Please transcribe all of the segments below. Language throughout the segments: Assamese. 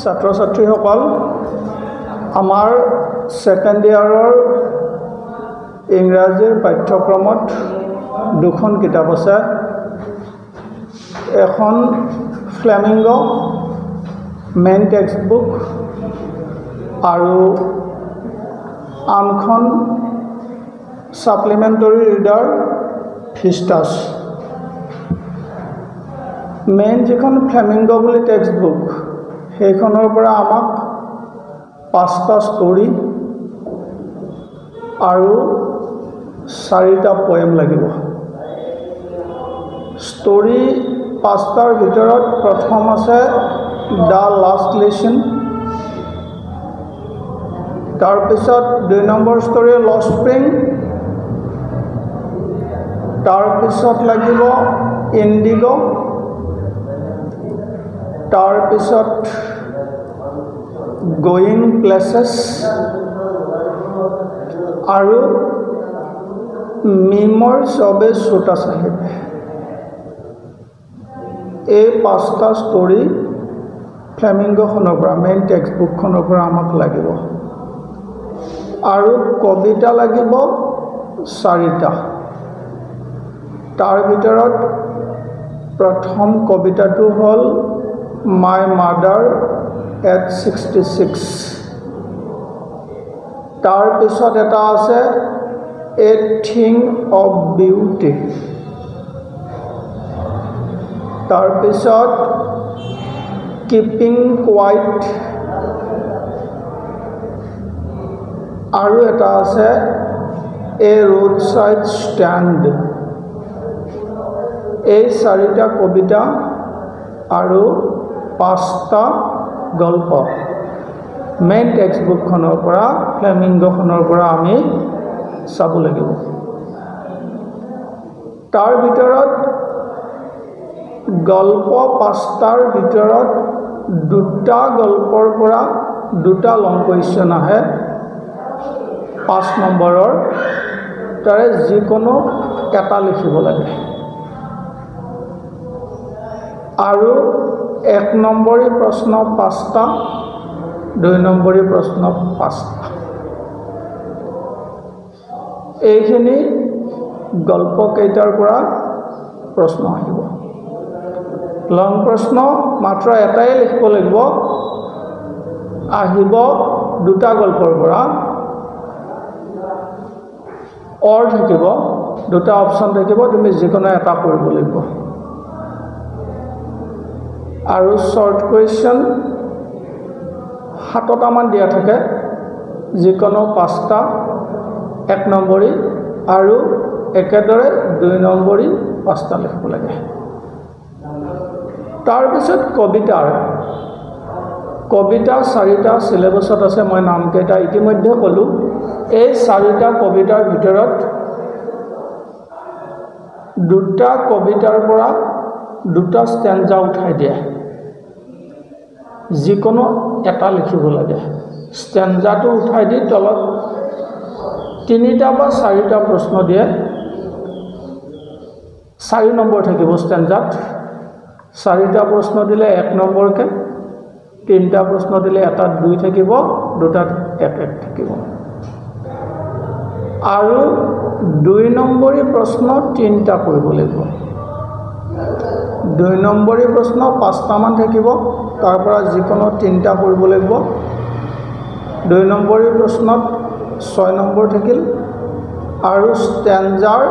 ছাত্ৰ ছাত্ৰীসকল আমাৰ সেকেন্ড ইয়াৰৰ ইংৰাজীৰ পাঠ্যক্ৰমত দুখন কিতাপ আছে এখন ফ্লেমিঙ্গো মেইন টেক্সট বুক আৰু আনখন সাপ্লিমেন্টাৰী ৰিডাৰ ফিস্টাস মেইন যিখন ফ্লেমিঙ্গো বুলি টেক্সট বুক সেইখনৰ পৰা আমাক 5টা ষ্টৰী আৰু 4টা পোয়েম লাগিব ষ্টৰী 5টাৰ ভিতৰত প্ৰথম আছে দ্য লাষ্ট লেসন তাৰ পিছত 2 নম্বৰ ষ্টৰী লষ্ট স্প্ৰিং তাৰ পিছত লাগিব ইন্ডিগো তাৰ পিছত গোয়িং প্লেसेस আৰু মেমৰিজ অফ এ ছোটা সাহেব এই 5টা ষ্টৰী ফ্লেমিঙ্গোখনৰ পৰা মেইন টেক্সট বুকখনৰ পৰা আমাক লাগিব আৰু কবিতা লাগিব 4টা তাৰ ভিতৰত প্ৰথম কবিতাটো হ'ল My mother at 66 তাৰ পিছত এটা আছে A thing of beauty তাৰ পিছত Keeping quiet আৰু এটা আছে A roadside stand এই 4টা কবিতা আৰু 5টা গল্প মেইন টেক্সট বুকখনৰ পৰা ফ্লেমিঙ্গোখনৰ পৰা আমি চাব লাগিব তাৰ ভিতৰত গল্প 5টাৰ ভিতৰত 2টা গল্পৰ পৰা 2টা লং কুৱেশ্যন আহে 5 নম্বৰৰ তাৰে যিকোনো এটা লিখিব লাগে আৰু 1 নম্বৰী প্ৰশ্ন 5টা 2 নম্বৰী প্ৰশ্ন 5টা এইখিনি গল্প কেইটাৰ পৰা প্ৰশ্ন আহিব লং প্ৰশ্ন মাত্ৰ এটাই লিখিব লাগিব আহিব 2টা গল্পৰ পৰা অৰ থাকিব 2টা অপচন থাকিব তুমি যিকোনো এটা কৰিব লাগিব আৰু শৰ্ট কুৱেশ্যন 7টা মান দিয়া থাকে যিকোনো 5টা 1 নম্বৰী আৰু একেদৰে 2 নম্বৰী 5টা লিখিব লাগে তাৰ পিছত কবিতা 4টা সিলেবাসত আছে মই নাম কেইটা ইতিমধ্যে কলো এই 4টা কবিতাৰ ভিতৰত 2টা কবিতাৰ পৰা 2টা স্ট্যান্জা উঠাই দিয়ে যিকোনো এটা লিখিব লাগে স্ট্যান্জাটো উঠাই দি তলত 3টা বা 4টা প্ৰশ্ন দিয়ে 4 নম্বৰ থাকিব স্ট্যান্জাত 4টা প্ৰশ্ন দিলে 1 নম্বৰকে 3টা প্ৰশ্ন দিলে এটাত 2 থাকিব 2টাত 1 থাকিব আৰু 2 নম্বৰী প্ৰশ্ন 3টা কৰিব লাগিব 2 নম্বৰী প্ৰশ্ন 5টা মান থাকিব তাৰ পৰা যিকোনো 3টা কৰিব লাগিব 2 নম্বৰী প্ৰশ্নত 6 নম্বৰ থাকিল আৰু স্ট্যান্জাৰ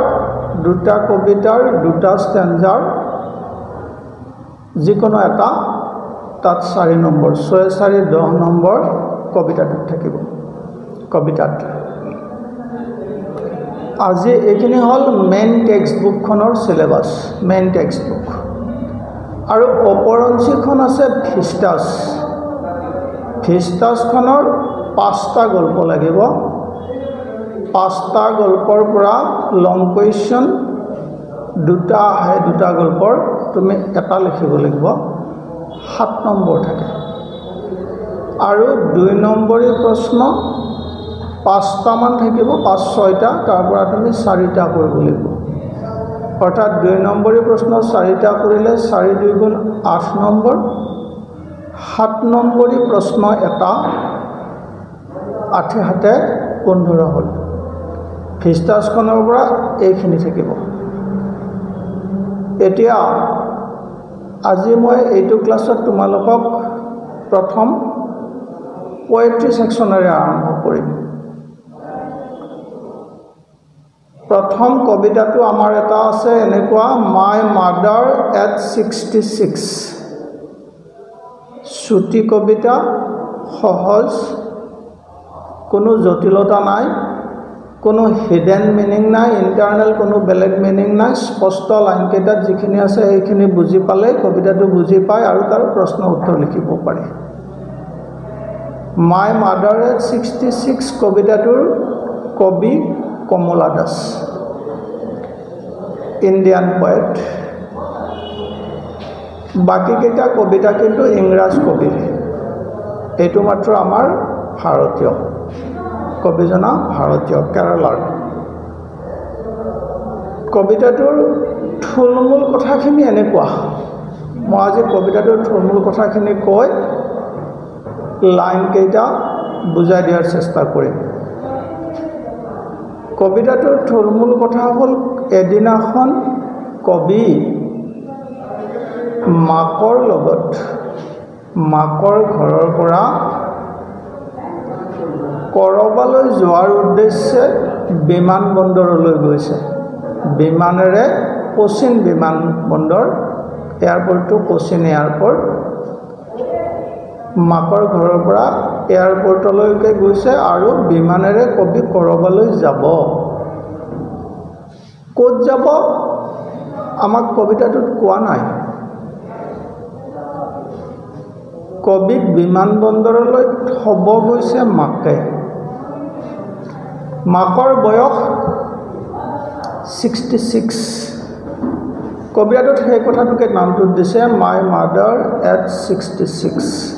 2টা কবিতাৰ 2টা স্ট্যান্জাৰ যিকোনো এটা তাত 4 নম্বৰ 6 4 10 নম্বৰ কবিতাটো থাকিব কবিতাত আজি এইখিনি হল মেইন টেক্সট বুকখনৰ সিলেবাস মেইন টেক্সট বুক আৰু অপৰঞ্চিখন আছে ফিস্টাসখনৰ 5টা গল্প লাগিব 5টা গল্পৰ পৰা লং কুৱেশ্যন 2টা আহে 2টা গল্পৰ তুমি এটা লিখিব লাগিব 7 নম্বৰ থাকে আৰু 2 নম্বৰী প্ৰশ্ন 5টা মান থাকিব 5-6টা তাৰ পৰা তুমি 4টা কৰিব লাগিব অৰ্থাৎ 2 নম্বৰী প্ৰশ্ন 4টা কৰিলে 4 2 গুণ 8 নম্বৰ 7 নম্বৰী প্ৰশ্ন এটা 8 7 15 হ'ল ফিষ্টাছখনৰ পৰা এইখিনি থাকিব এতিয়া আজি মই এইটো ক্লাছত তোমালোকক প্ৰথম পোয়েট্ৰি সেকশনেৰে আৰম্ভ কৰিম প্ৰথম কবিতাটো আমাৰ এটা আছে এনেকুৱা মাই মাদাৰ এট 66 ছুটি কবিতা সহজ কোনো জটিলতা নাই কোনো হিডেন মিনিং নাই ইন্টাৰনেল কোনো বেলেগ মিনিং নাই স্পষ্ট লাইন কেইটাত যিখিনি আছে সেইখিনি বুজি পালে কবিতাটো বুজি পায় আৰু তাৰ প্ৰশ্ন উত্তৰ লিখিব পাৰে মাই মাদাৰ এট 66 কবিতাটোৰ কবি কমলা দাস ইণ্ডিয়ান পয়েট বাকি কেইটা কবিতা কিন্তু ইংৰাজ কবি এইটো মাত্ৰ আমাৰ ভাৰতীয় কবিজনা ভাৰতীয় কেৰালাৰ কবিতাটোৰ থুলমূল কথাখিনি এনেকুৱা মই আজি কবিতাটোৰ থুলমূল কথাখিনি কৈ লাইন কেইটা বুজাই দিয়াৰ চেষ্টা কৰিম কবিতাটোৰ থুলমূল কথা হ'ল এদিনাখন কবি মাকৰ লগত মাকৰ ঘৰৰ পৰা কৰবালৈ যোৱাৰ উদ্দেশ্যে বিমানবন্দৰলৈ গৈছে বিমানেৰে কোচিন বিমানবন্দৰ এয়াৰপৰ্টটো কোচিন এয়াৰপৰ্ট মাকৰ ঘৰৰ পৰা এয়াৰপৰ্টলৈকে গৈছে আৰু বিমানেৰে কবি কৰবালৈ যাব ক'ত যাব আমাক কবিতাটোত কোৱা নাই কবিক বিমানবন্দৰলৈ থব গৈছে মাকে মাকৰ বয়স 66 কবিতাটোত সেই কথাটোকে নামটোত দিছে মাই মাদাৰ এট 66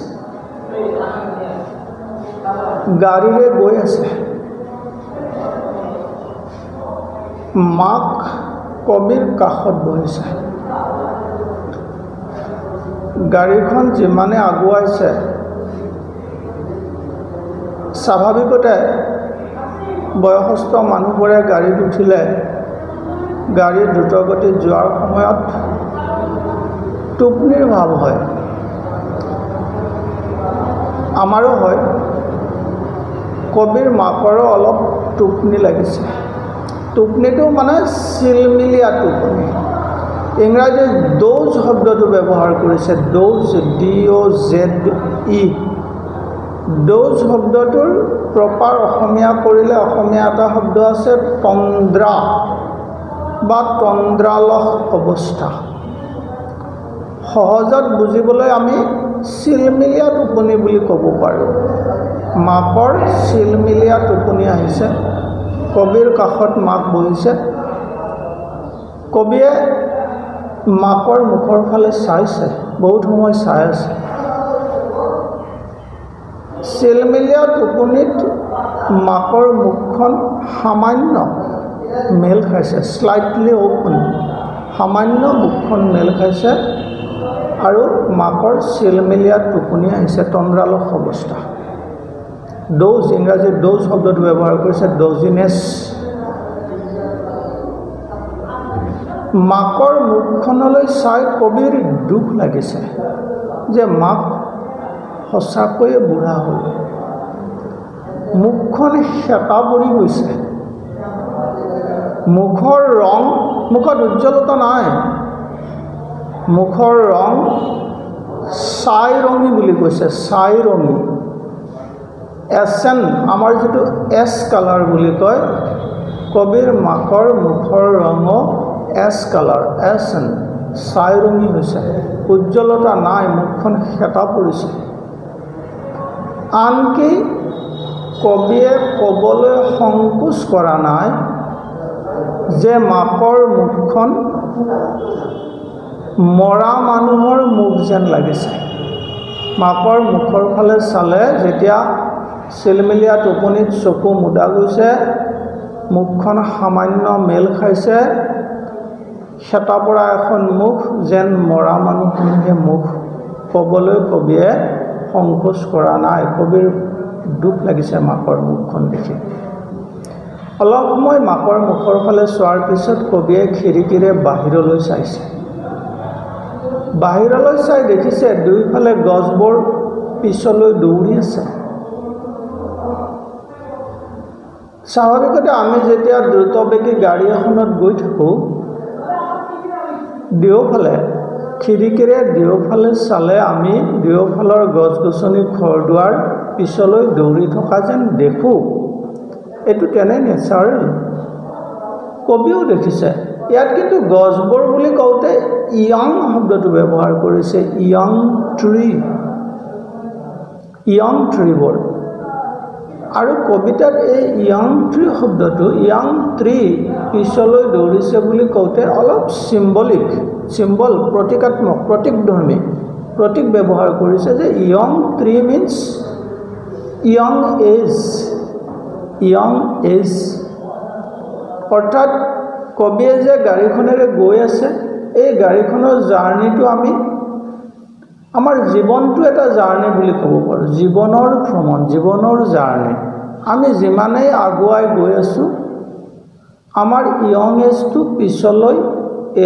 গাড়ীৰে গৈ আছে মাক কবিৰ কাষত বহিছে গাড়ীখন যিমানে আগুৱাইছে স্বাভাৱিকতে বয়সস্থ মানুহবোৰে গাড়ীত উঠিলে গাড়ী দ্ৰুতগতিত যোৱাৰ সময়ত টোপনিৰ ভাৱ হয় আমাৰো হয় কবিৰ মাকৰো অলপ টোপনি লাগিছে টোপনিটো মানে চিলমিলীয়া টোপনি ইংৰাজীত ড'জ শব্দটো ব্যৱহাৰ কৰিছে ড'জ DOZE ড'জ শব্দটোৰ প্ৰপাৰ অসমীয়া কৰিলে অসমীয়া এটা শব্দ আছে তন্দ্ৰা বা তন্দ্ৰালহ অৱস্থা সহজত বুজিবলৈ আমি চিলমিলীয়া টোপনি বুলি ক'ব পাৰোঁ মাকৰ চিলমিলীয়া টোপনি আহিছে কবিৰ কাষত মাক বহিছে কবিয়ে মাকৰ মুখৰ ফালে চাইছে বহুত সময় চাই আছে চিলমিলীয়া টোপনিত মাকৰ মুখখন সামান্য মেল খাইছে স্লাইটলি ওপেন সামান্য মুখখন মেল খাইছে আৰু মাকৰ চিলমিলীয়া টোপনি আহিছে তন্দ্ৰালহ অৱস্থা ড'জ ইংৰাজীত ড'জ শব্দটো ব্যৱহাৰ কৰিছে ড'জিনেছ মাকৰ মুখখনলৈ চাই কবিৰ দুখ লাগিছে যে মাক সঁচাকৈয়ে বুঢ়া হ'ল মুখখন হেতা পৰি গৈছে মুখৰ ৰং মুখত উজ্জ্বলতা নাই মুখৰ ৰং ছাই ৰঙী বুলি কৈছে ছাই ৰঙী এছেন আমাৰ যেটো এছ কালাৰ বুলি কয় কবিৰ মাকৰ মুখৰ ৰঙ এছ কালাৰ এছেন ছাই ৰঙী হৈছে উজ্জ্বলতা নাই মুখখন হেতা পৰিছে আনকি কবিয়ে ক'বলৈ সংকোচ কৰা নাই যে মাকৰ মুখখন মৰা মানুহৰ মুখ যেন লাগিছে মাকৰ মুখৰ ফালে চালে যেতিয়া চিলমিলীয়া টোপনিত চকু মুদা গৈছে মুখখন সামান্য মেল খাইছে হেতা পৰা এখন মুখ যেন মৰা মানুহসমূহে মুখ ক'বলৈ কবিয়ে সংকোচ কৰা নাই। কবিৰ দুখ লাগিছে মাকৰ মুখখন দেখি। অলপ সময় মাকৰ মুখৰ ফালে চোৱাৰ পিছত কবিয়ে খিৰিকীৰে বাহিৰলৈ চাইছে। বাহিৰলৈ চাই দেখিছে দুইফালে গছবোৰ পিছলৈ দৌৰি আছে। স্বাভাৱিকতে আমি যেতিয়া দ্ৰুতবেগী গাড়ী এখনত গৈ থাকোঁ, দুয়োফালে খিৰিকীৰে দুয়োফালে চালে আমি দুয়োফালৰ গছ গছনি ঘৰ দুৱাৰ পিছলৈ দৌৰি থকা যেন দেখোঁ। এইটো তেনে নেচাৰেল। কবিও দেখিছে। ইয়াত কিন্তু গছবোৰ বুলি কওঁতে য়ং শব্দটো ব্যৱহাৰ কৰিছে, য়ং ট্ৰীবোৰ। আৰু কবিতাত এই য়ং ট্ৰী শব্দটো, য়ং ট্ৰী পিছলৈ দৌৰিছে বুলি কওঁতে অলপ চিম্বল, প্ৰতীকাত্মক, প্ৰতীকধৰ্মী প্ৰতীক ব্যৱহাৰ কৰিছে যে young tree means young age. অৰ্থাৎ কবিয়ে যে গাড়ীখনেৰে গৈ আছে, এই গাড়ীখনৰ জাৰ্ণিটো আমাৰ জীৱনটো এটা জাৰ্ণি বুলি ক'ব পাৰোঁ। জীৱনৰ ভ্ৰমণ, জীৱনৰ জাৰ্ণি। আমি যিমানেই আগুৱাই গৈ আছোঁ, আমাৰ য়ং এজটো পিছলৈ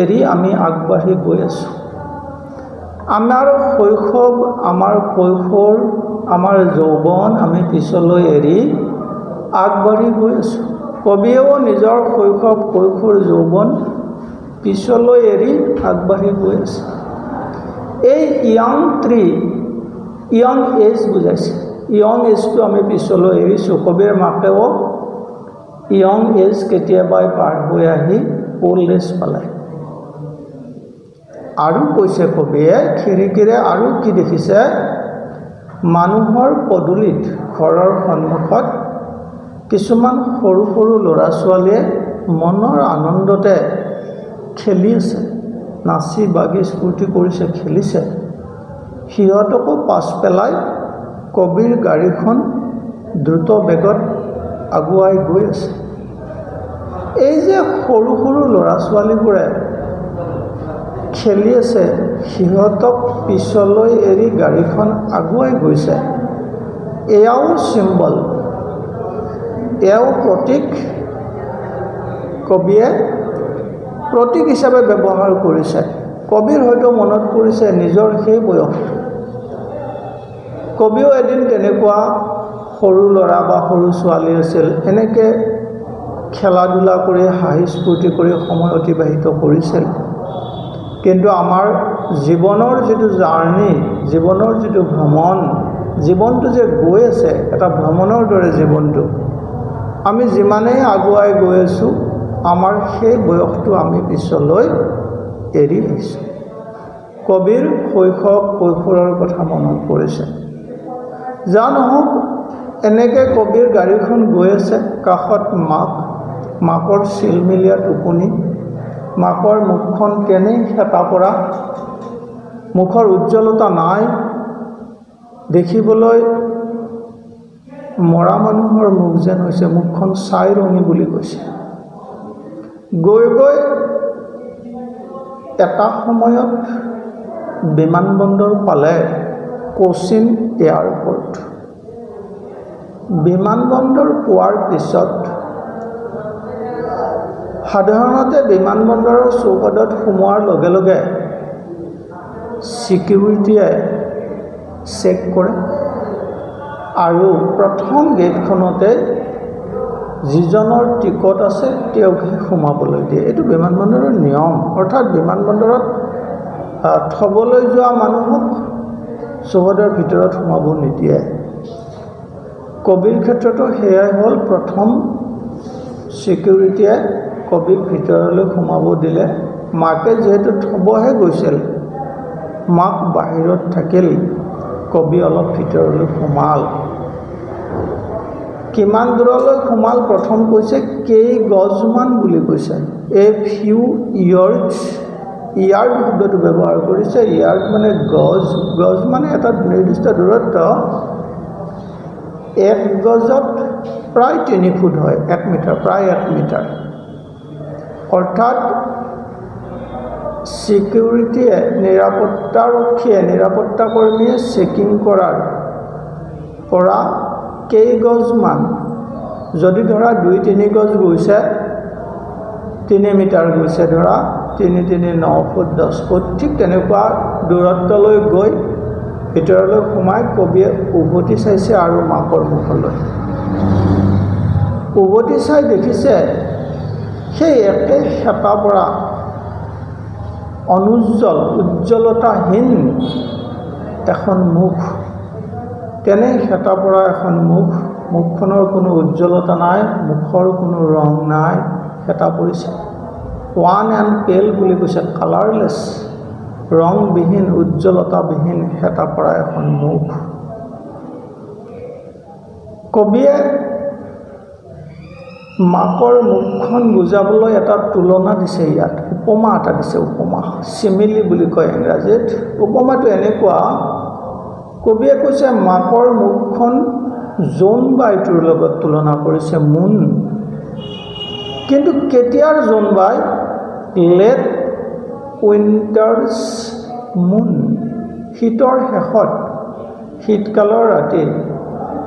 এৰি আমি আগবাঢ়ি গৈ আছোঁ। আমাৰ শৈশৱ, আমাৰ কৈশোৰ, আমাৰ যৌৱন আমি পিছলৈ এৰি আগবাঢ়ি গৈ আছোঁ। কবিয়েও নিজৰ শৈশৱ, কৈশোৰ, যৌৱন পিছলৈ এৰি আগবাঢ়ি গৈ আছে। এই য়ং ট্ৰী, য়ং এজ বুজাইছে। য়ং এজটো আমি পিছলৈ এৰিছোঁ। কবিৰ মাকেও য়ং এজ কেতিয়াবাই পাৰ হৈ আহি অল্ড এজ পালে। আৰু কৈছে কবিয়ে খিৰিকীৰে আৰু কি দেখিছে, মানুহৰ পদূলিত, ঘৰৰ সন্মুখত কিছুমান সৰু সৰু ল'ৰা ছোৱালীয়ে মনৰ আনন্দতে খেলি আছে, নাচি বাগি স্ফূৰ্তি কৰিছে, খেলিছে। সিহঁতকো পাছ পেলাই কবিৰ গাড়ীখন দ্ৰুত বেগত আগুৱাই গৈ আছে। এই যে সৰু সৰু ল'ৰা ছোৱালীবোৰে খেলি আছে, সিহঁতক পিছলৈ এৰি গাড়ীখন আগুৱাই গৈছে, এয়াও চিম্বল, এয়াও প্ৰতীক। কবিয়ে প্ৰতীক হিচাপে ব্যৱহাৰ কৰিছে। কবিৰ হয়তো মনত পৰিছে নিজৰ সেই বয়সটো। কবিও এদিন তেনেকুৱা সৰু ল'ৰা বা সৰু ছোৱালী আছিল, এনেকৈ খেলা ধূলা কৰি হাঁহি স্ফূৰ্তি কৰি সময় অতিবাহিত কৰিছিল। কিন্তু আমাৰ জীৱনৰ যিটো জাৰ্ণি, জীৱনৰ যিটো ভ্ৰমণ, জীৱনটো যে গৈ আছে এটা ভ্ৰমণৰ দৰে জীৱনটো, আমি যিমানেই আগুৱাই গৈ আছোঁ, আমাৰ সেই বয়সটো আমি পিছলৈ এৰি আহিছোঁ। কবিৰ শৈশৱ, কৈশোৰৰ কথা মনত পৰিছে। যা নহওক, এনেকৈ কবিৰ গাড়ীখন গৈ আছে, কাষত মাকৰ চিলমিলীয়া টোপনি, মাকৰ মুখখন কেনেই হেতা পৰা, মুখৰ উজ্জ্বলতা নাই, দেখিবলৈ মৰা মানুহৰ মুখ যেন হৈছে, মুখখন ছাই ৰঙী বুলি কৈছে। গৈ গৈ এটা সময়ত বিমানবন্দৰ পালে, কোচিন এয়াৰপৰ্ট। বিমানবন্দৰ পোৱাৰ পিছত সাধাৰণতে বিমানবন্দৰৰ চৌহদত সোমোৱাৰ লগে লগে ছিকিউৰিটিয়ে চেক কৰে আৰু প্ৰথম গেটখনতে যিজনৰ টিকট আছে তেওঁকহে সোমাবলৈ দিয়ে। এইটো বিমানবন্দৰৰ নিয়ম। অৰ্থাৎ বিমানবন্দৰত থ'বলৈ যোৱা মানুহক চৌহদৰ ভিতৰত সোমাব নিদিয়ে। কবিৰ ক্ষেত্ৰতো সেয়াই হ'ল, প্ৰথম ছিকিউৰিটিয়ে কবিক ভিতৰলৈ সোমাব দিলে। মাকে যিহেতু থ'বহে গৈছিল, মাক বাহিৰত থাকিল, কবি অলপ ভিতৰলৈ সোমাল। কিমান দূৰলৈ সোমাল প্ৰথম কৈছে, কেইগজমান বুলি কৈছে। এ ফিউ ইয়াৰ্ডছ, ইয়াৰ্ড শব্দটো ব্যৱহাৰ কৰিছে। ইয়াৰ্ড মানে গজ, গজ মানে এটা নিৰ্দিষ্ট দূৰত্ব। 1 গজত প্ৰায় 3 ফুট হয়, 1 মিটাৰ, প্ৰায় 1 মিটাৰ। অৰ্থাৎ সিকিউৰিটিয়ে নিৰাপত্তাৰক্ষীয়ে নিৰাপত্তাকৰ্মীয়ে চেকিং কৰাৰ পৰা কেইগজমান যদি ধৰা 2-3 গজ গৈছে 3 মিটাৰ গৈছে ধৰা 3-3 9 ফুট 10 ফুট ঠিক তেনেকুৱা দূৰত্বলৈ গৈ ভিতৰলৈ সোমাই কবিয়ে উভতি চাইছে আৰু মাকৰ মুখলৈ উভতি চাই দেখিছে সেই একে হেতা পৰা অনুজ্জ্বল উজ্জ্বলতাহীন এখন মুখ তেনে হেতা পৰা এখন মুখখনৰ কোনো উজ্জ্বলতা নাই মুখৰ কোনো ৰং নাই হেতা পৰিছে ওৱান এণ্ড পেল বুলি কৈছে কালাৰলেছ ৰংবিহীন উজ্জ্বলতাবিহীন হেতা পৰা এখন মুখ কবিয়ে মাকৰ মুখখন বুজাবলৈ এটা তুলনা দিছে ইয়াত উপমা এটা দিছে উপমা চিমিলি বুলি কয় ইংৰাজীত উপমাটো এনেকুৱা কবিয়ে কৈছে মাকৰ মুখখন জোনবাইটোৰ লগত তুলনা কৰিছে মুন কিন্তু কেতিয়াৰ জোনবাই লেট উইণ্টাৰ্ছ মুন শীতৰ শেষত শীতকালৰ ৰাতি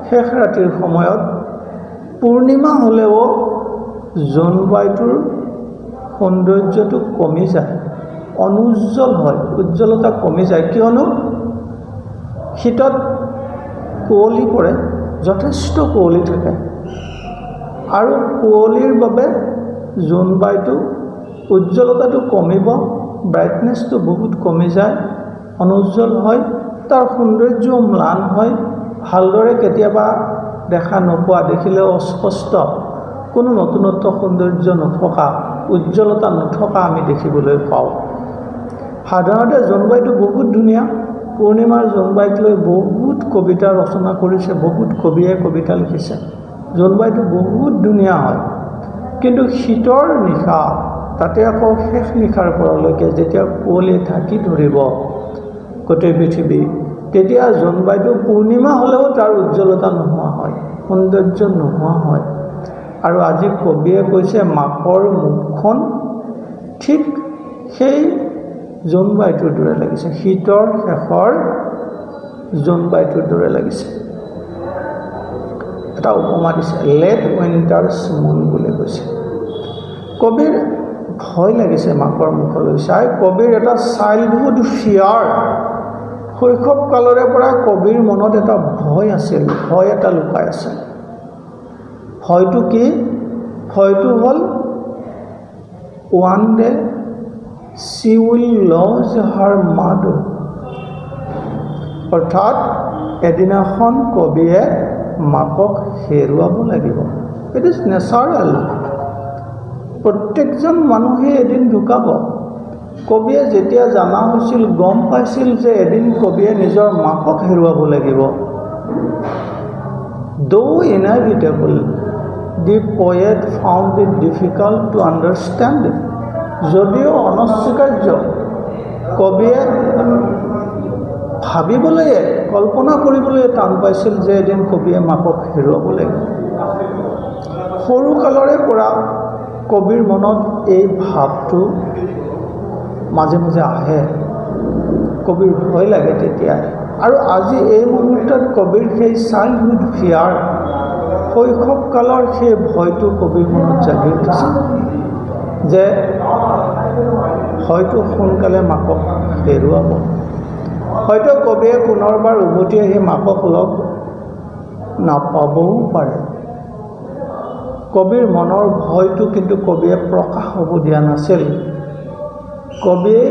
শেষ ৰাতিৰ সময়ত পূৰ্ণিমা হ'লেও জোনবাইটোৰ সৌন্দৰ্যটো কমি যায় অনুজ্জ্বল হয় উজ্জ্বলতা কমি যায় কিয়নো শীতত কুঁৱলী পৰে যথেষ্ট কুঁৱলী থাকে আৰু কুঁৱলীৰ বাবে জোনবাইটো উজ্জ্বলতাটো কমিব ব্ৰাইটনেছটো বহুত কমি যায় অনুজ্জ্বল হয় তাৰ সৌন্দৰ্য ম্লান হয় ভালদৰে কেতিয়াবা দেখা নোপোৱা দেখিলেও অস্পষ্ট কোনো নতুনত্ব সৌন্দৰ্য নথকা উজ্জ্বলতা নথকা আমি দেখিবলৈ পাওঁ সাধাৰণতে জোনবাইটো বহুত ধুনীয়া পূৰ্ণিমাৰ জোনবাইক লৈ বহুত কবিতা ৰচনা কৰিছে বহুত কবিয়ে কবিতা লিখিছে জোনবাইটো বহুত ধুনীয়া হয় কিন্তু শীতৰ নিশা তাতে আকৌ শেষ নিশাৰ পৰলৈকে যেতিয়া কুঁৱলী ঢাকি ধৰিব গোটেই পৃথিৱী তেতিয়া জোনবাইটো পূৰ্ণিমা হ'লেও তাৰ উজ্জ্বলতা নোহোৱা হয় সৌন্দৰ্য নোহোৱা হয় আৰু আজি কবিয়ে কৈছে মাকৰ মুখখন ঠিক সেই জোনবাইটোৰ দৰে লাগিছে শীতৰ শেষৰ জোনবাইটোৰ দৰে লাগিছে এটা উপমা দিছে লেট উইণ্টাৰ্ছ মুন বুলি কৈছে কবিৰ ভয় লাগিছে মাকৰ মুখলৈ চাই কবিৰ এটা চাইল্ডহুড ফিয়াৰ শৈশৱ কালৰে পৰা কবিৰ মনত এটা ভয় আছিল ভয় এটা লুকাই আছিল ভয়টো কি ভয়টো হ'ল one day she will lose her mother অৰ্থাৎ এদিনাখন কবিয়ে মাকক হেৰুৱাব লাগিব ইট ইজ নেচাৰেল প্ৰত্যেকজন মানুহে এদিন ঢুকাব কবিয়ে যেতিয়া জানা হৈছিল গম পাইছিল যে এদিন কবিয়ে নিজৰ মাকক হেৰুৱাব লাগিব though inevitable the poet found it difficult to understand it যদিও অনস্বীকাৰ্য কবিয়ে ভাবিবলৈ কল্পনা কৰিবলৈ টান পাইছিল যে এদিন কবিয়ে মাকক হেৰুৱাব লাগিব সৰুকালৰে পৰা কবিৰ মনত এই ভাৱটো মাজে মাজে আহে কবিৰ ভয় লাগে তেতিয়া আৰু আজি এই মুহূৰ্তত কবিৰ সেই চাইল্ডহুড ফিয়াৰ শৈশৱ কালৰ সেই ভয়টো কবিৰ মনত জাগি উঠিছে যে হয়তো সোনকালে মাকক হেৰুৱাব হয়তো কবিয়ে পুনৰবাৰ উভতি আহি মাকক লগ নাপাবও পাৰে কবিৰ মনৰ ভয়টো কিন্তু কবিয়ে প্ৰকাশ হ'ব দিয়া নাছিল কবিয়ে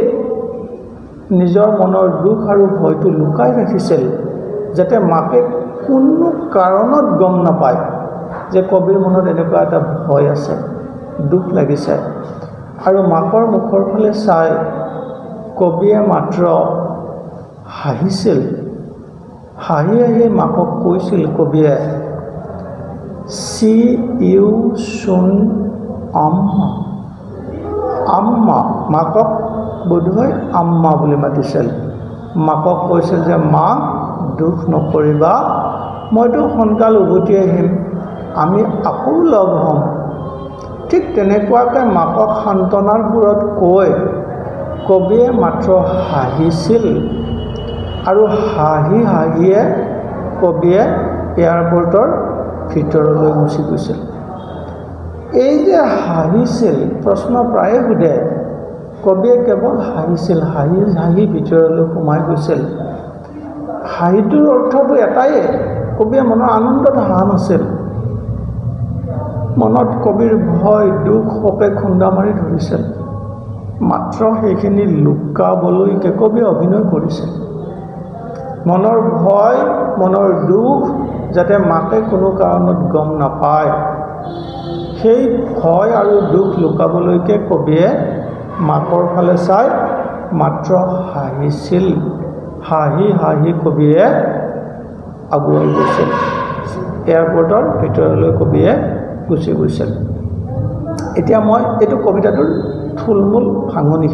নিজৰ মনৰ দুখ আৰু ভয়টো লুকাই ৰাখিছিল যাতে মাকে কোনো কাৰণত গম নাপায় যে কবিৰ মনত এনেকুৱা এটা ভয় আছে দুখ লাগিছে আৰু মাকৰ মুখৰ ফালে চাই কবিয়ে মাত্ৰ হাঁহিছিল হাঁহি হাঁহি মাকক কৈছিল কবিয়ে see you soon আম্মা আম্মা মাকক বোধহয় আম্মা বুলি মাতিছিল মাকক কৈছিল যে মা দুখ নকৰিবা মইতো সোনকাল উভতি আহিম আমি আকৌ লগ হ'ম ঠিক তেনেকুৱাকৈ মাকক সান্তনাৰ সুৰত কৈ কবিয়ে মাত্ৰ হাঁহিছিল আৰু হাঁহি হাঁহিয়ে কবিয়ে এয়াৰপৰ্টৰ ভিতৰলৈ গুচি গৈছিল। এই যে হাঁহিছিল, প্ৰশ্ন প্ৰায়ে সোধে, কবিয়ে কেৱল হাঁহিছিল, হাঁহি হাঁহি ভিতৰলৈ সোমাই গৈছিল। হাঁহিটোৰ অৰ্থটো এটাই, কবিয়ে মনৰ আনন্দত হাঁহা নাছিল। মনত কবিৰ ভয়, দুখ, শোকে খুন্দা মাৰি ধৰিছিল। মাত্ৰ সেইখিনি লুকাবলৈকে কবিয়ে অভিনয় কৰিছিল। মনৰ ভয়, মনৰ দুখ যাতে মাকে কোনো কাৰণত গম নাপায়, সেই ভয় আৰু দুখ লুকাবলৈকে কবিয়ে মাকৰ ফালে চাই মাত্ৰ হাঁহিছিল। হাঁহি হাঁহি কবিয়ে আগুৱাই গৈছিল। এয়াৰপৰ্টৰ ভিতৰলৈ কবিয়ে গুচি গৈছিল। এতিয়া মই এইটো কবিতাটোৰ থুলমূল ভাঙনি,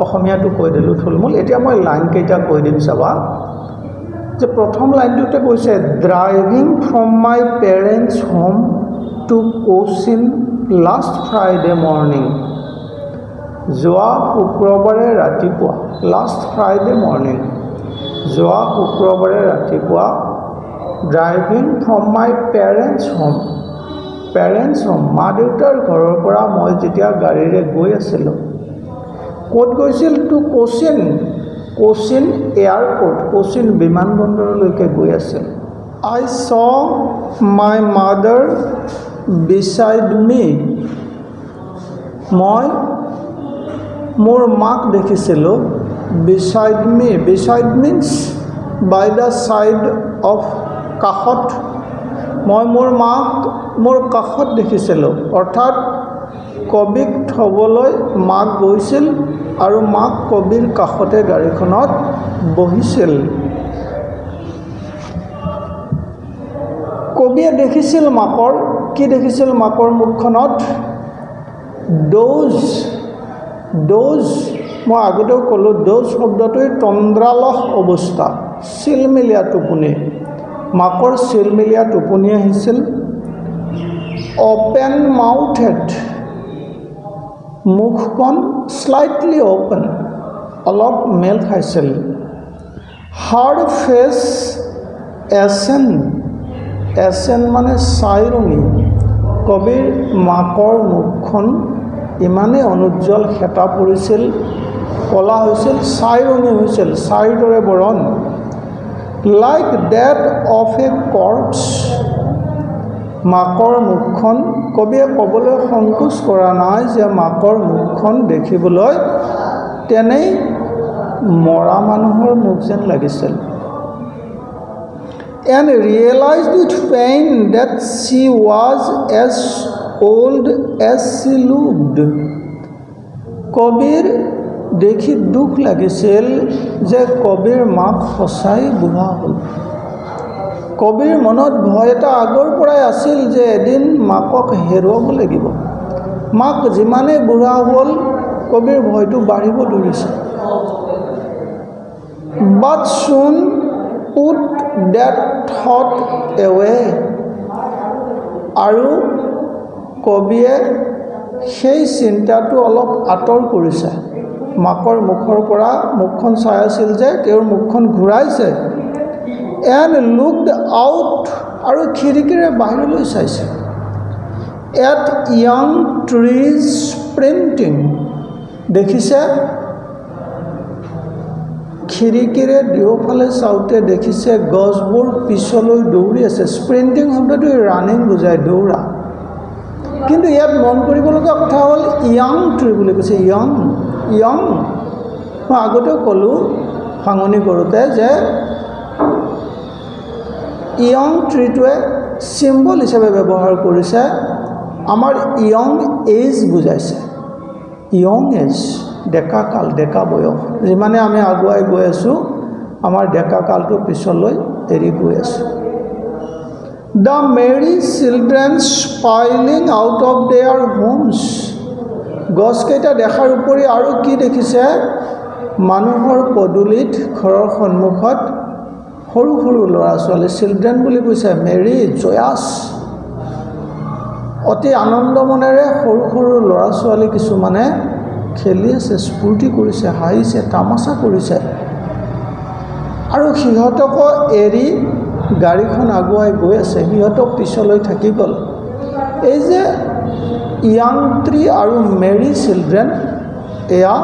অসমীয়াটো কৈ দিলোঁ থুলমূল। এতিয়া মই লাইনকেইটা কৈ দিম চাবা। যে প্ৰথম লাইনটোতে কৈছে, driving from my parents home to Cochin last Friday morning. যোৱা শুক্ৰবাৰে ৰাতিপুৱা, লাষ্ট ফ্ৰাইডে মৰ্ণিং, যোৱা শুক্ৰবাৰে ৰাতিপুৱা, driving from my parents home, parents home মা দেউতাৰ ঘৰৰ পৰা মই যেতিয়া গাড়ীৰে গৈ আছিলোঁ। ক'ত গৈছিল? টু কোচিন, কোচিন এয়াৰপৰ্ট, কোচিন বিমানবন্দৰলৈকে গৈ আছিল। আই চ মাই মাদাৰ বিচাইড মি, মই মোৰ মাক দেখিছিলোঁ। Beside me, beside means by the side of, কাষত। মই মোৰ মাক মোৰ কাষত দেখিছিলোঁ। অৰ্থাৎ কবিক থ'বলৈ মাক গৈছিল আৰু মাক কবিৰ কাষতে গাড়ীখনত বহিছিল। কবিয়ে দেখিছিল মাকৰ, কি দেখিছিল মাকৰ মুখখনত? ড'জ, ড'জ, মই আগতেও ক'লোঁ, ড'জ শব্দটোৱে তন্দ্ৰালহ অৱস্থা, চিলমিলীয়া টোপনি। মাকৰ চিলমিলীয়া টোপনি আহিছিল। অপেন মাউথেড, মুখখন স্লাইটলি অ'পেন, অলপ মেল খাইছিল। হাৰ্ড ফেচ এচেন, এচেন মানে চাইৰঙি। কবিৰ মাকৰ মুখখন ইমানেই অনুজ্জ্বল, হেতা পৰিছিল, ক'লা হৈছিল, চাইৰঙি হৈছিল, চাইৰ দৰে বৰণ। Like that of A corps, মাকৰ মুখখন, কবিয়ে ক'বলৈ সংকোচ কৰা নাই যে মাকৰ মুখখন দেখিবলৈ তেনেই মৰা মানুহৰ মুখ যেন লাগিছিল। And realized with pain that she was as old as she looked. কবিৰ দেখি দুখ লাগিছিল যে কবিৰ মাক সঁচাই বুঢ়া হ'ল। কবিৰ মনত ভয় এটা আগৰ পৰাই আছিল যে এদিন মাকক হেৰুৱাব লাগিব। মাক যিমানেই বুঢ়া হ'ল, কবিৰ ভয়টো বাঢ়িব ধৰিছে। But soon put that thought away. আৰু কবিয়ে সেই চিন্তাটো অলপ আঁতৰ কৰিছে। মাকৰ মুখৰ পৰা, মুখখন চাই আছিল যে, তেওঁৰ মুখখন ঘূৰাইছে। And looked out, আৰু খিৰিকীৰে বাহিৰলৈ চাইছে। At young trees sprinting, দেখিছে খিৰিকীৰে দুয়োফালে চাওঁতে দেখিছে গছবোৰ পিছলৈ দৌৰি আছে। স্প্ৰিণ্টিং শব্দটো ৰানিং বুজায়, দৌৰা। কিন্তু ইয়াত মন কৰিবলগীয়া কথা হ'ল য়াং ট্ৰী বুলি কৈছে। য়ং, য়ং, মই আগতেও ক'লোঁ ভাঙনি কৰোঁতে যে য়ং ট্ৰীটোৱে চিম্বল হিচাপে ব্যৱহাৰ কৰিছে, আমাৰ য়ং এজ বুজাইছে। য়ং এজ, ডেকা কাল, ডেকা বয়স। যিমানে আমি আগুৱাই গৈ আছোঁ, আমাৰ ডেকা কালটো পিছলৈ এৰি গৈ আছোঁ। The merry children spilling out of their homes, গছকেইটা দেখাৰ উপৰি আৰু কি দেখিছে? মানুহৰ পদূলিত, ঘৰৰ সন্মুখত সৰু সৰু ল'ৰা ছোৱালী, চিলড্ৰেন বুলি কৈছে। মেৰী, জয়াছ, অতি আনন্দ মনেৰে সৰু সৰু ল'ৰা ছোৱালী কিছুমানে খেলি আছে, স্ফূৰ্তি কৰিছে, হাঁহিছে, তামাচা কৰিছে। আৰু সিহঁতকো এৰি গাড়ীখন আগুৱাই গৈ আছে, সিহঁতক পিছলৈ থাকি গ'ল। এই যে য়াং ট্ৰি আৰু মেৰি চিলড্ৰেন, এয়া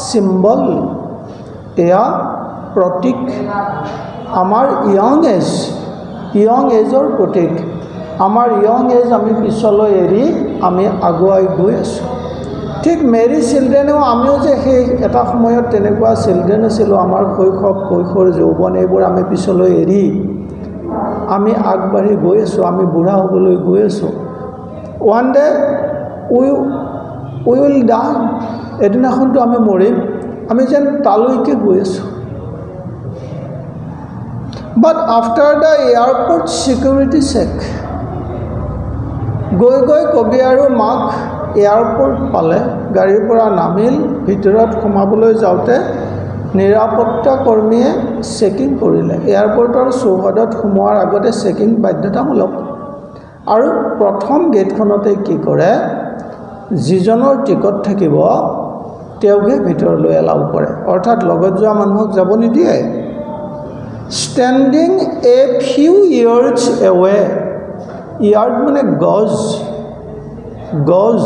চিম্বল, এয়া প্ৰতীক, আমাৰ য়ং এজৰ প্ৰতীক। আমাৰ য়ং এজ আমি পিছলৈ এৰি আমি আগুৱাই গৈ আছোঁ। ঠিক মেৰি চিলড্ৰেনেও, আমিও যে সেই এটা সময়ত তেনেকুৱা চিলড্ৰেন আছিলোঁ, আমাৰ শৈশৱ, কৈশোৰ, যৌৱন এইবোৰ আমি পিছলৈ এৰি আমি আগবাঢ়ি গৈ আছোঁ, আমি বুঢ়া হ'বলৈ গৈ আছোঁ। One day we will die, এদিনাখনতো আমি মৰিম, আমি যেন তালৈকে গৈ আছোঁ। But after the airport security check, গৈ গৈ কবি আৰু মাক এয়াৰপৰ্ট পালে, গাড়ীৰ পৰা নামিল, ভিতৰত সোমাবলৈ যাওঁতে নিৰাপত্তা কৰ্মীয়ে চেকিং কৰিলে। এয়াৰপৰ্টৰ চৌহদত সোমোৱাৰ আগতে চেকিং বাধ্যতামূলক। আৰু প্ৰথম গেটখনতে কি কৰে, যিজনৰ টিকট থাকিব তেওঁকহে ভিতৰলৈ এলাউ কৰে, অৰ্থাৎ লগত যোৱা মানুহক যাব নিদিয়ে। Standing a few yards away, yard মানে গজ, গজ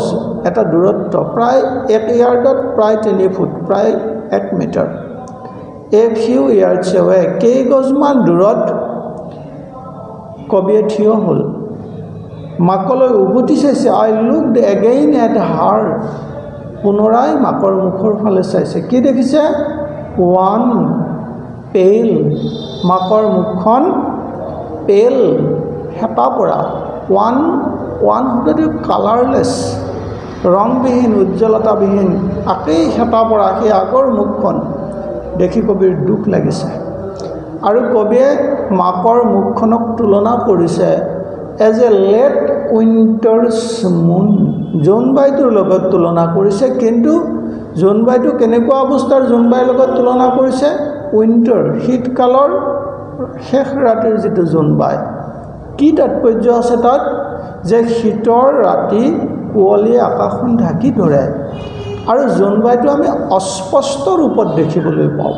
এটা দূৰত্ব, প্ৰায় 1 ইয়াৰ্ডত প্ৰায় 3 ফুট, প্ৰায় 1 মিটাৰ। এ ফিউ ইয়াৰ্ডছ এৱে, কেইগজমান দূৰত কবিয়ে থিয় হ'ল, মাকলৈ উভতি চাইছে। আই লুকড এগেইন এট হাৰ, পুনৰাই মাকৰ মুখৰ ফালে চাইছে। কি দেখিছে? ওৱান পেল, মাকৰ মুখখন পেল, হেতা পৰা। ওৱান শব্দটো কালাৰলেছ, ৰংবিহীন, উজ্জ্বলতাবিহীন, আকেই হেতা পৰা সেই আগৰ মুখখন দেখি কবিৰ দুখ লাগিছে। আৰু কবিয়ে মাকৰ মুখখনক তুলনা কৰিছে এজ এ লেট উইণ্টাৰ্ছ মুন, জোনবাইটোৰ লগত তুলনা কৰিছে। কিন্তু জোনবাইটো কেনেকুৱা অৱস্থাৰ জোনবাইৰ লগত তুলনা কৰিছে? উইণ্টাৰ, শীতকালৰ শেষ ৰাতিৰ যিটো জোনবাই। কি তাৎপৰ্য আছে তাত? যে শীতৰ ৰাতি কুঁৱলীয়ে আকাশখন ঢাকি ধৰে, আৰু জোনবাইটো আমি অস্পষ্ট ৰূপত দেখিবলৈ পাওঁ।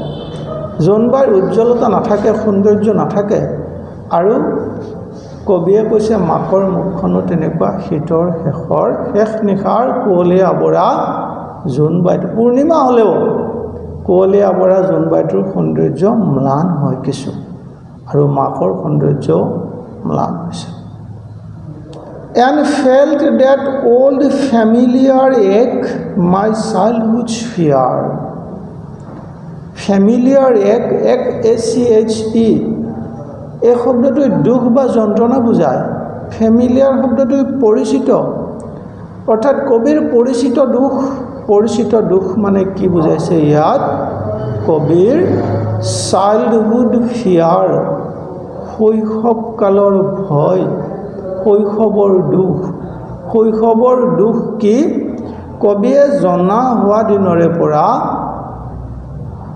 জোনবাইৰ উজ্জ্বলতা নাথাকে, সৌন্দৰ্য নাথাকে। আৰু কবিয়ে কৈছে মাকৰ মুখখনো তেনেকুৱা শীতৰ শেষ নিশাৰ কুঁৱলীয়ে আৱৰা জোনবাইটো। পূৰ্ণিমা হ'লেও কুঁৱলীয়ে আৱৰা জোনবাইটোৰ সৌন্দৰ্য ম্লান হয় কিছু, আৰু মাকৰ সৌন্দৰ্যও ম্লান হৈছে। And felt that old familiar ache, my childhood's fear. Familiar ache, ACHE, এই শব্দটোৱে দুখ বা যন্ত্ৰণা বুজায়। ফেমিলিয়াৰ শব্দটোৱে পৰিচিত, অৰ্থাৎ কবিৰ পৰিচিত দুখ মানে কি বুজাইছে ইয়াত? কবিৰ চাইল্ডহুড ফিয়াৰ, শৈশৱকালৰ ভয়, শৈশৱৰ দুখ কি? কবিয়ে জনা হোৱা দিনৰে পৰা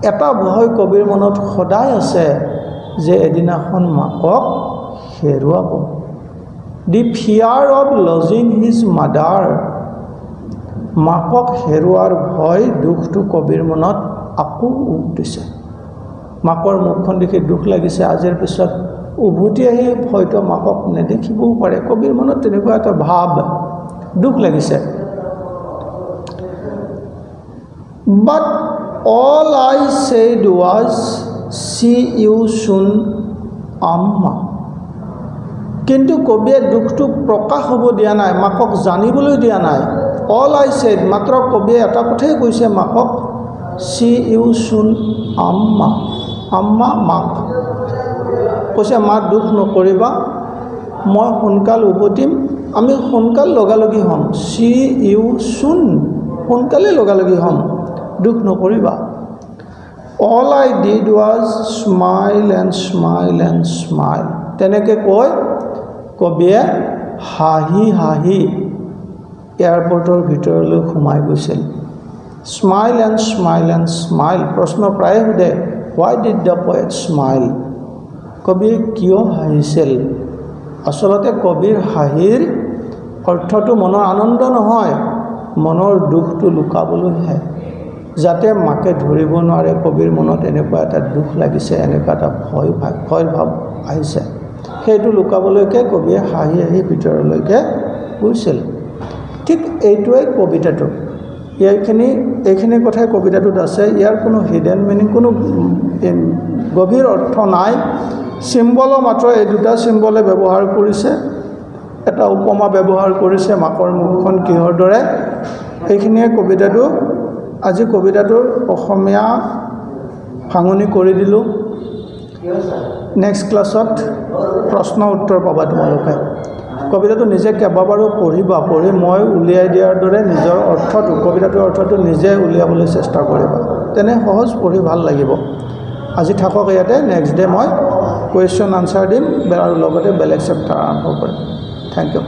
এটা ভয় কবিৰ মনত সদায় আছে যে এদিনাখন মাকক হেৰুৱাব। The fear of losing his mother, মাকক হেৰুৱাৰ ভয়, দুখটো কবিৰ মনত আকৌ উঠিছে। মাকৰ মুখখন দেখি দুখ লাগিছে, আজিৰ পিছত উভতি আহি হয়তো মাকক নেদেখিবও পাৰে। কবিৰ মনত তেনেকুৱা এটা ভাৱ, দুখ লাগিছে। But all I said was see you soon আম্মা। কিন্তু কবিয়ে দুখটো প্ৰকাশ হ'ব দিয়া নাই, মাকক জানিবলৈ দিয়া নাই। অল আই ছেইড, মাত্ৰ কবিয়ে এটা কথাই কৈছে মাকক, চি ইউ চুন আম্মা, আম্মা মাক কৈছে, মা দুখ নকৰিবা, মই সোনকাল উভতিম, আমি সোনকাল লগালগি হ'ম। চি ইউ চুন, সোনকালে লগালগি হ'ম, দুখ নকৰিবা। All I did was smile and smile and smile. তেনেকৈ কৈ কবিয়ে হাঁহি হাঁহি এয়াৰপৰ্টৰ ভিতৰলৈ সোমাই গৈছিল। Smile and smile and smile, প্ৰশ্ন প্ৰায়ে সোধে, হোৱাই ডিড দ্য পয়েট স্মাইল? কবিয়ে কিয় হাঁহিছিল? আচলতে কবিৰ হাঁহিৰ অৰ্থটো মনৰ আনন্দ নহয়, মনৰ দুখটো লুকাবলৈহে, যাতে মাকে ধৰিব নোৱাৰে কবিৰ মনত এনেকুৱা এটা দুখ লাগিছে, এনেকুৱা এটা ভয় ভাৱ আহিছে, সেইটো লুকাবলৈকে কবিয়ে হাঁহি হাঁহি ভিতৰলৈকে গৈছিল। ঠিক এইটোৱেই কবিতাটো। এইখিনি কথাই কবিতাটোত আছে। ইয়াৰ কোনো হিডেন মিনিং, কোনো গভীৰ অৰ্থ নাই। চিম্বলৰ মাত্ৰ এই দুটা চিম্বলে ব্যৱহাৰ কৰিছে। এটা উপমা ব্যৱহাৰ কৰিছে, মাকৰ মুখখন কিহৰ দৰে। এইখিনিয়ে কবিতাটো। আজি কবিতাটোৰ অসমীয়া ভাঙনি কৰি দিলোঁ। নেক্সট ক্লাছত প্ৰশ্ন উত্তৰ পাবা তোমালোকে। কবিতাটো নিজে কেইবাবাৰো পঢ়িবা, পঢ়ি মই উলিয়াই দিয়াৰ দৰে নিজৰ অৰ্থটো, কবিতাটোৰ অৰ্থটো নিজে উলিয়াবলৈ চেষ্টা কৰিবা, তেনে সহজ, পঢ়ি ভাল লাগিব। আজি থাকক ইয়াতে। নেক্সট ডে মই কুৱেশ্যন আনচাৰ দিম আৰু লগতে বেলেগ চেপ্টাৰ আৰম্ভ কৰিম। Thank U.